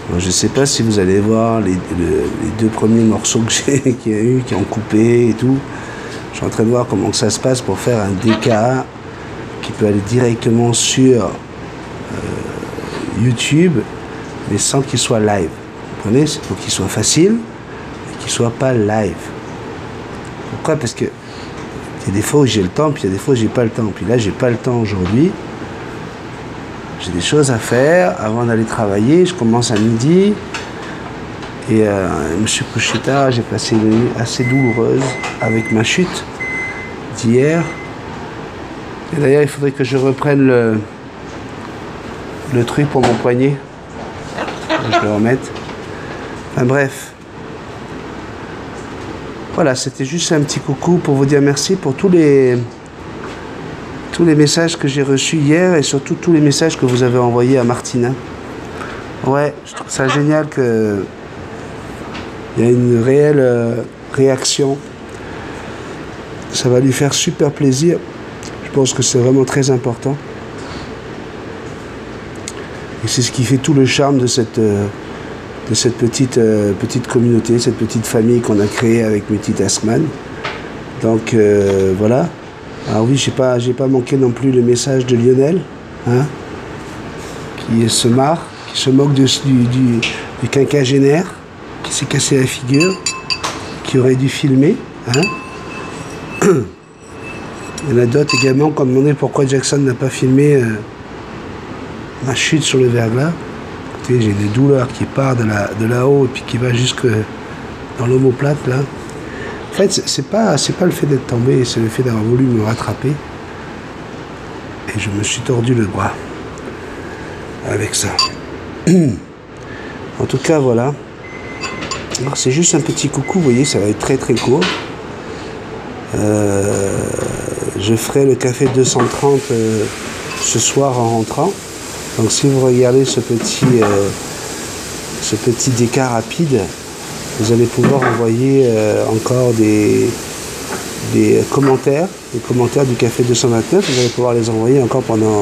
Bon, je ne sais pas si vous allez voir les 2 premiers morceaux que j'ai qu'il y a eu, qui ont coupé et tout. Je suis en train de voir comment que ça se passe pour faire un DKA qui peut aller directement sur YouTube, mais sans qu'il soit live. Vous comprenez? C'est pour qu'il soit facile, mais qu'il ne soit pas live. Pourquoi? Parce que il y a des fois où j'ai le temps, puis il y a des fois où j'ai pas le temps. Puis là, j'ai pas le temps aujourd'hui. J'ai des choses à faire avant d'aller travailler. Je commence à midi. Et je me suis couché tard. J'ai passé une nuit assez douloureuse avec ma chute d'hier. Et d'ailleurs, il faudrait que je reprenne le truc pour mon poignet. Je le remette. Enfin bref. Voilà, c'était juste un petit coucou pour vous dire merci pour tous les messages que j'ai reçus hier et surtout tous les messages que vous avez envoyés à Martina. Ouais, je trouve ça génial que il y a une réelle réaction. Ça va lui faire super plaisir. Je pense que c'est vraiment très important. Et c'est ce qui fait tout le charme de cette petite communauté, cette petite famille qu'on a créée avec Multitasman. Donc voilà. Alors oui, j'ai pas manqué non plus le message de Lionel, hein, qui se marre, qui se moque du quinquagénaire, qui s'est cassé la figure, qui aurait dû filmer. Hein. Il y en a d'autres également qui ont demandé pourquoi Jackson n'a pas filmé ma chute sur le verglas. J'ai des douleurs qui partent de là-haut et puis qui va jusque dans l'omoplate là. En fait, c'est pas le fait d'être tombé, c'est le fait d'avoir voulu me rattraper. Et je me suis tordu le bras avec ça. En tout cas, voilà. Alors, c'est juste un petit coucou, vous voyez, ça va être très très court. Je ferai le café 230 ce soir en rentrant. Donc si vous regardez ce petit déca rapide, vous allez pouvoir envoyer encore des commentaires, du café 229. Vous allez pouvoir les envoyer encore pendant,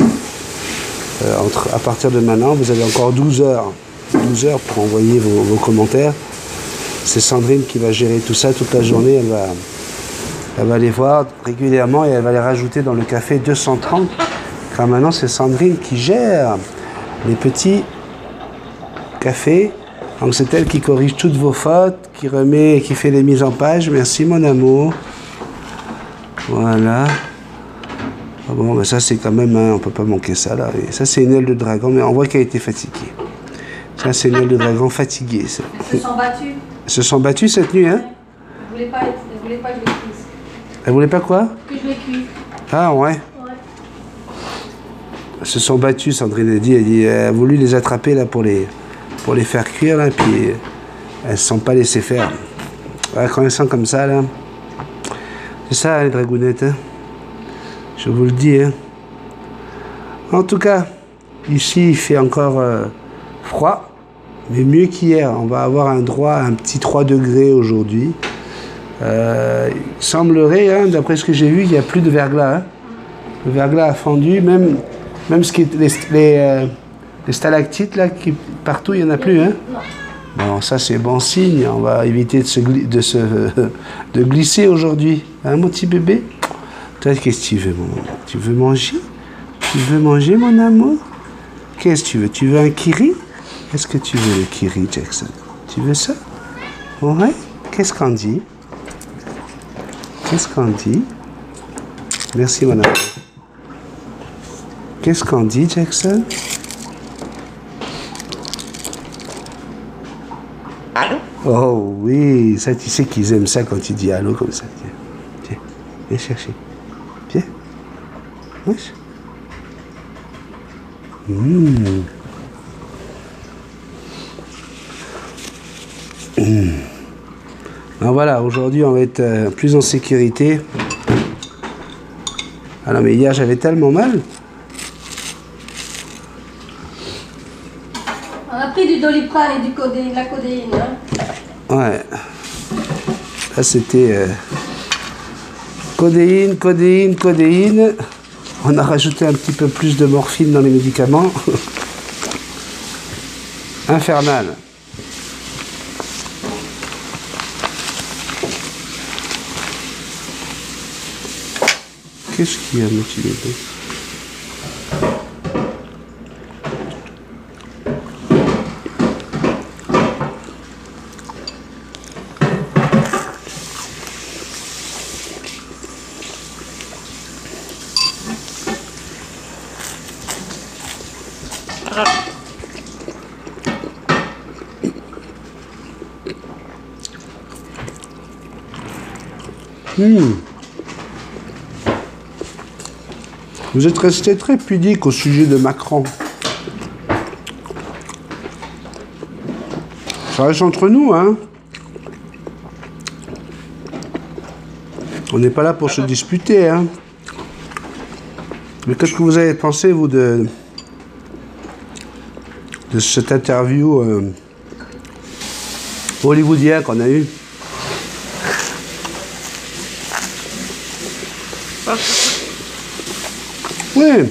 à partir de maintenant. Vous avez encore 12 heures pour envoyer vos commentaires. C'est Sandrine qui va gérer tout ça toute la journée. Elle va les voir régulièrement et elle va les rajouter dans le café 230. Car maintenant, c'est Sandrine qui gère les petits cafés. Donc, c'est elle qui corrige toutes vos fautes, qui remet et qui fait les mises en page. Merci, mon amour. Voilà. Ah bon, ben ça, c'est quand même... Hein, on ne peut pas manquer ça, là. Et ça, c'est une aile de dragon, mais on voit qu'elle a été fatiguée. Ça, c'est une aile de dragon fatiguée, ça. Elles se sont battues. Elles se sont battues cette nuit, hein? Elles ne voulaient pas que je les cuise. Elles voulaient pas quoi? Que je les cuise. Ah, ouais. Elles se sont battues, Sandrine a dit, elle a voulu les attraper là pour les faire cuire là, puis elles ne se sont pas laissées faire. Ouais, quand elles sont comme ça là, c'est ça les dragounettes, hein. Je vous le dis, hein. En tout cas, ici il fait encore froid, mais mieux qu'hier. On va avoir un droit à un petit 3 degrés aujourd'hui. Il semblerait, hein, d'après ce que j'ai vu, qu'il n'y a plus de verglas, hein. Le verglas a fendu, même ce qui est les stalactites là, qui partout, il n'y en a plus, hein? Bon, ça c'est bon signe. On va éviter de glisser aujourd'hui, hein, mon petit bébé? Toi, qu'est-ce que tu veux, mon amour? Tu veux manger? Tu veux manger, mon amour? Qu'est-ce que tu veux? Tu veux un kiri? Est-ce que tu veux le kiri, Jackson? Tu veux ça? Ouais? Qu'est-ce qu'on dit? Qu'est-ce qu'on dit? Merci, mon amour. Qu'est-ce qu'on dit, Jackson? Allô? Oh oui, ça tu sais qu'ils aiment ça quand tu dis allô comme ça. Tiens, tiens, viens chercher. Viens. Wesh. Alors voilà, aujourd'hui on va être plus en sécurité. Ah non mais hier j'avais tellement mal. On a pris du Doliprane et de la codéine. Hein. Ouais. Là c'était codéine. On a rajouté un petit peu plus de morphine dans les médicaments. infernal. Qu'est-ce qu'il y a, motivé? Vous êtes resté très pudique au sujet de Macron. Ça reste entre nous, hein. On n'est pas là pour se disputer, hein. Mais qu'est-ce que vous avez pensé, vous, de cette interview hollywoodien qu'on a eue? Oui.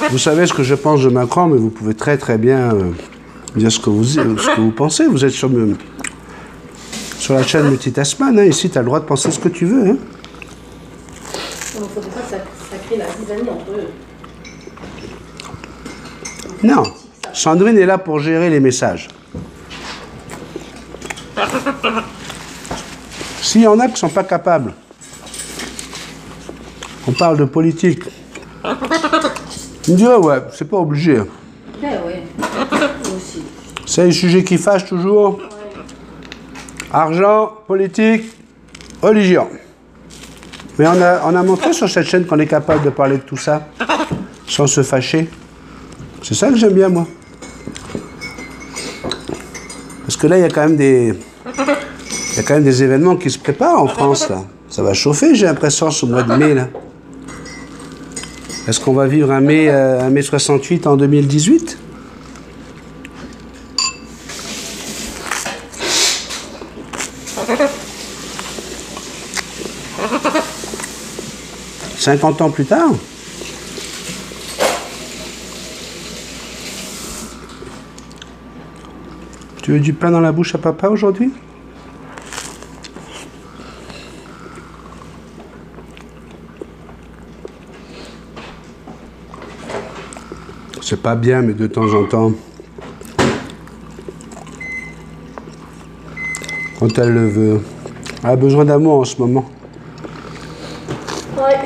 Vous savez ce que je pense de Macron, mais vous pouvez très très bien dire ce que vous pensez. Vous êtes sur la chaîne Multitasman, hein. Ici, tu as le droit de penser ce que tu veux. Hein. Il ne faudrait pas que ça crée la zizanie entre eux. Non. Sandrine est là pour gérer les messages. S'il y en a qui ne sont pas capables, on parle de politique. On dirait, ouais, c'est pas obligé. Ben ouais, aussi. C'est les sujets qui fâchent toujours. Ouais. Argent, politique, religion. Mais on a montré sur cette chaîne qu'on est capable de parler de tout ça sans se fâcher. C'est ça que j'aime bien, moi. Parce que là, il y a quand même des événements qui se préparent en France, là. Ça va chauffer, j'ai l'impression, ce mois de mai, là. Est-ce qu'on va vivre un mai 68 en 2018? « 50 ans plus tard. Tu veux du pain dans la bouche à papa aujourd'hui? C'est pas bien, mais de temps en temps, quand elle le veut, elle a besoin d'amour en ce moment. Ouais.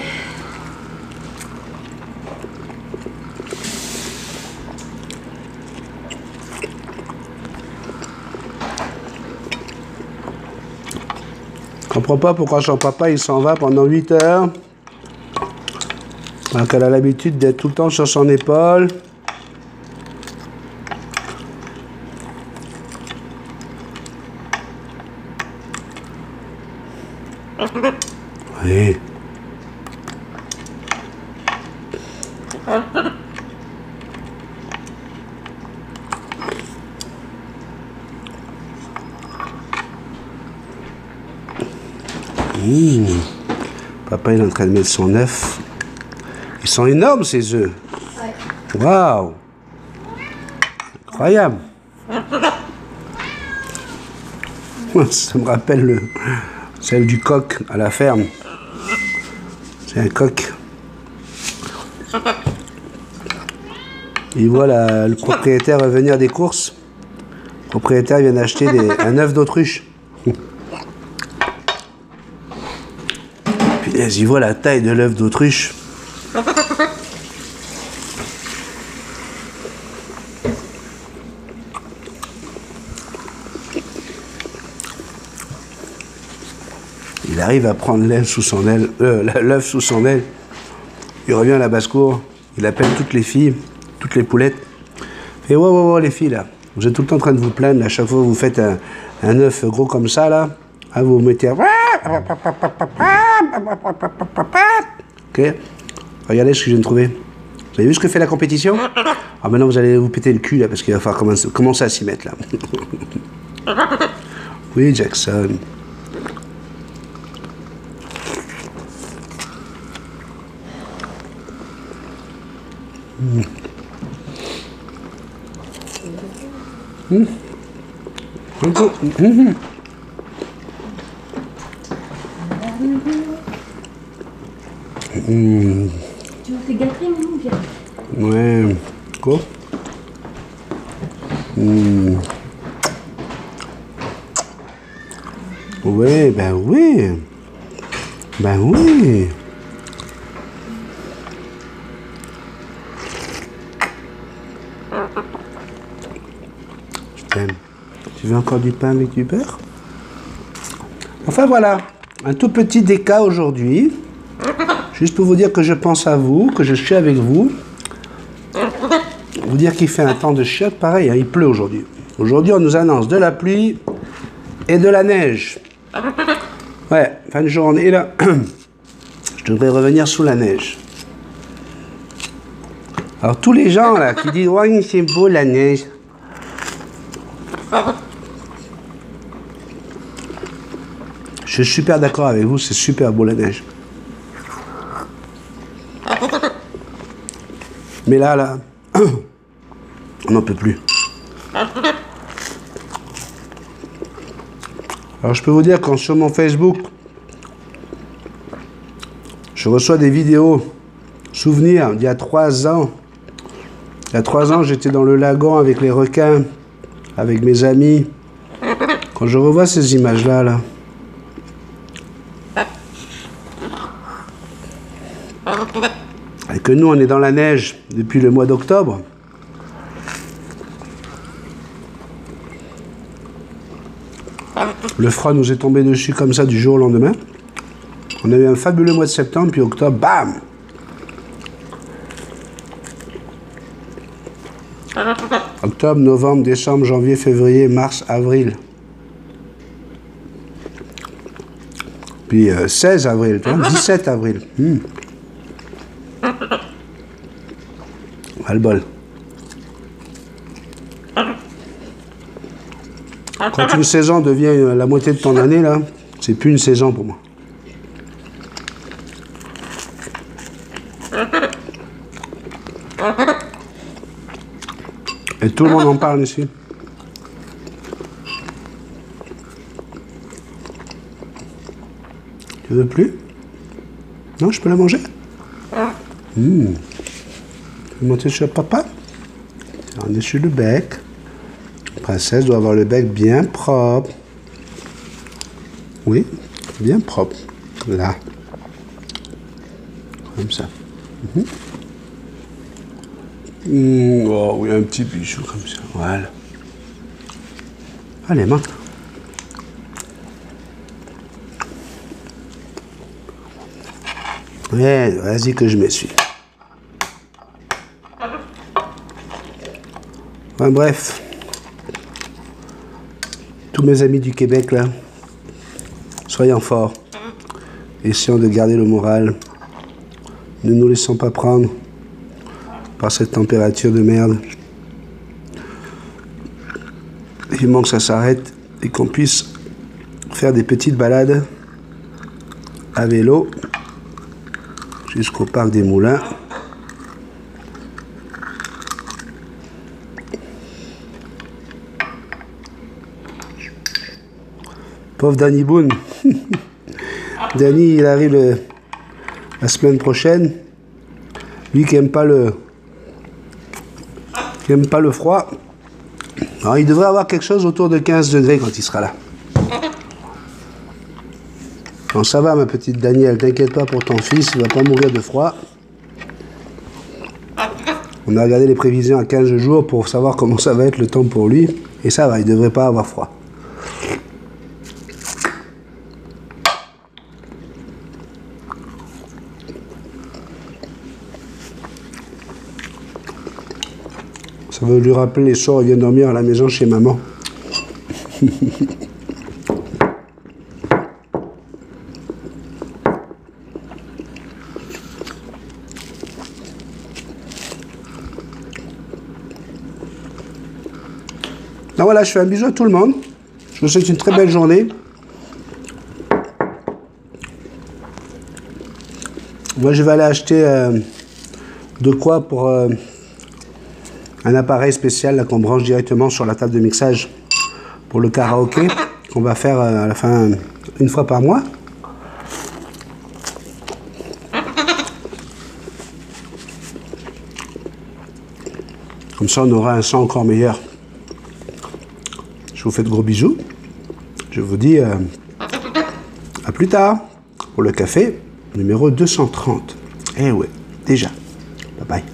Je comprends pas pourquoi son papa il s'en va pendant 8 heures. Alors qu'elle a l'habitude d'être tout le temps sur son épaule. Oui. Papa il est en train de mettre son œuf. Ils sont énormes ces œufs. Ouais. Waouh. Incroyable. Ça me rappelle celle du coq à la ferme. C'est un coq. Il voit le propriétaire revenir des courses. Le propriétaire vient d'acheter un œuf d'autruche. Punaise, il voit la taille de l'œuf d'autruche. Il arrive à prendre l'œuf sous son aile, l'œuf sous son aile. Il revient à la basse-cour. Il appelle toutes les filles, toutes les poulettes. Et ouais, les filles là. Vous êtes tout le temps en train de vous plaindre. À chaque fois que vous faites un œuf gros comme ça là, vous vous mettez. Ok. Regardez ce que je viens de trouver. Vous avez vu ce que fait la compétition? Ah maintenant vous allez vous péter le cul là parce qu'il va falloir commencer à s'y mettre là. Oui, Jackson. Tu veux te gâter, mon bien? Ouais. Quoi? Ouais, ben oui. Ben oui. Je t'aime. Tu veux encore du pain avec du beurre? Enfin voilà, un tout petit déca aujourd'hui. Juste pour vous dire que je pense à vous, que je suis avec vous. Vous dire qu'il fait un temps de chiotte pareil, hein, il pleut aujourd'hui. Aujourd'hui, on nous annonce de la pluie et de la neige. Ouais, fin de journée là, je devrais revenir sous la neige. Alors tous les gens là qui disent ouais c'est beau la neige. Je suis super d'accord avec vous, c'est super beau la neige. Mais là, on n'en peut plus. Alors je peux vous dire quand sur mon Facebook, je reçois des vidéos, souvenirs d'il y a 3 ans. Il y a 3 ans, j'étais dans le lagon avec les requins, avec mes amis. Quand je revois ces images-là, là, et que nous, on est dans la neige depuis le mois d'octobre. Le froid nous est tombé dessus comme ça du jour au lendemain. On a eu un fabuleux mois de septembre, puis octobre, bam! Octobre, novembre, décembre, janvier, février, mars, avril. Puis 16 avril, 17 avril. Pas le bol. Quand une saison devient la moitié de ton année, là, c'est plus une saison pour moi. Et tout le monde en parle ici. Tu veux plus? Non, je peux la manger? Tu veux monter sur papa? On est sur le bec. La princesse doit avoir le bec bien propre. Oui, bien propre. Là. Comme ça. Oh oui, un petit bijou comme ça. Voilà. Allez, mange. Ouais, vas-y que je m'essuie. Enfin, bref. Tous mes amis du Québec, là, soyons forts. Essayons de garder le moral. Ne nous laissons pas prendre par cette température de merde. Il manque que ça s'arrête et qu'on puisse faire des petites balades à vélo jusqu'au parc des Moulins. Pauvre Danny Boone. Danny, il arrive la semaine prochaine. Lui qui aime pas le froid. Alors, il devrait avoir quelque chose autour de 15 degrés quand il sera là. Bon, ça va ma petite Danielle, t'inquiète pas pour ton fils, il va pas mourir de froid. On a regardé les prévisions à 15 jours pour savoir comment ça va être le temps pour lui. Et ça va, il devrait pas avoir froid. Ça va lui rappeler les soirs où il vient dormir à la maison chez maman. Donc voilà, je fais un bisou à tout le monde. Je vous souhaite une très belle journée. Moi, je vais aller acheter de quoi pour un appareil spécial là qu'on branche directement sur la table de mixage pour le karaoké qu'on va faire à la fin une fois par mois. Comme ça, on aura un son encore meilleur. Je vous fais de gros bisous. Je vous dis à plus tard pour le café numéro 230. Eh ouais, déjà. Bye bye.